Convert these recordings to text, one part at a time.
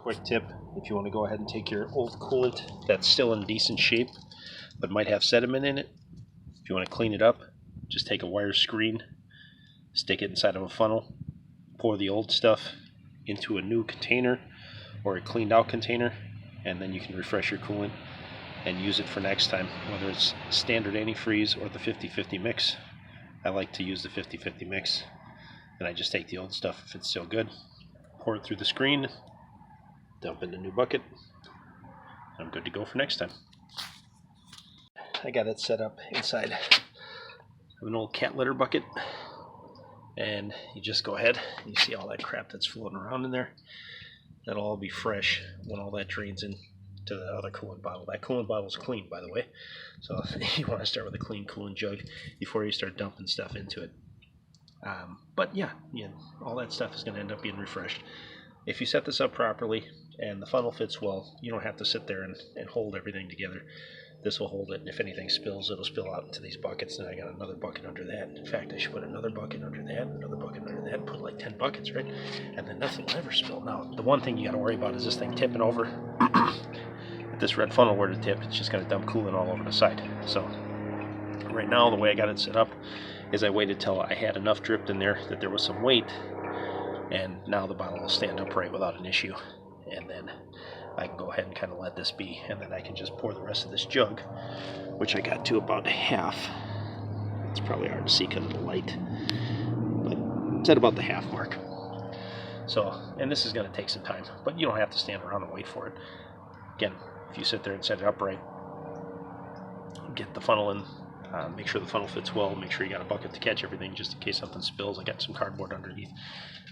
quick tip. If you want to go ahead and take your old coolant that's still in decent shape but might have sediment in it, if you want to clean it up, just take a wire screen, stick it inside of a funnel, pour the old stuff into a new container or a cleaned out container, and then you can refresh your coolant and use it for next time, whether it's standard antifreeze or the 50-50 mix. I like to use the 50-50 mix, and I just take the old stuff if it's still good, pour it through the screen, dump in the new bucket, and I'm good to go for next time. I got it set up inside of an old cat litter bucket, and you just go ahead and you see all that crap that's floating around in there. That'll all be fresh when all that drains in to the other coolant bottle. That coolant bottle is clean, by the way, so you want to start with a clean coolant jug before you start dumping stuff into it. But yeah, all that stuff is going to end up being refreshed. If you set this up properly and the funnel fits well, you don't have to sit there and hold everything together. This will hold it, and if anything spills, it'll spill out into these buckets, and I got another bucket under that. In fact, I should put another bucket under that, another bucket under that, put like 10 buckets, right? And then nothing will ever spill. Now, the one thing you got to worry about is this thing tipping over. If this red funnel were to tip, it's just going to dump coolant all over the side. So right now, the way I got it set up is I waited till I had enough dripped in there that there was some weight, and now the bottle will stand upright without an issue. And then I can go ahead and kind of let this be, and then I can just pour the rest of this jug, which I got to about half. It's probably hard to see because of the light, but it's at about the half mark. So, and this is going to take some time, but you don't have to stand around and wait for it. Again, if you sit there and set it upright, get the funnel in, make sure the funnel fits well, make sure you got a bucket to catch everything just in case something spills. I got some cardboard underneath.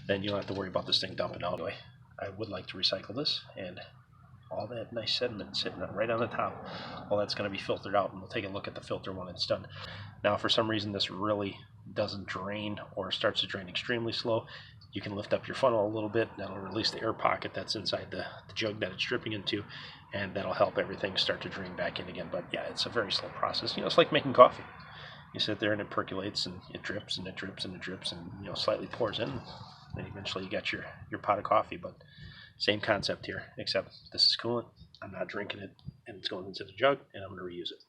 Then you don't have to worry about this thing dumping out. Anyway, I would like to recycle this, and all that nice sediment sitting right on the top, all that's going to be filtered out, and we'll take a look at the filter when it's done. Now, if for some reason this really doesn't drain or starts to drain extremely slow, you can lift up your funnel a little bit. That'll release the air pocket that's inside the jug that it's dripping into, and that'll help everything start to drain back in again. But yeah, it's a very slow process. It's like making coffee. You sit there and it percolates, and it drips and it drips and it drips, and slightly pours in, and eventually you got your pot of coffee. But same concept here, except this is coolant. I'm not drinking it, and it's going into the jug, and I'm going to reuse it.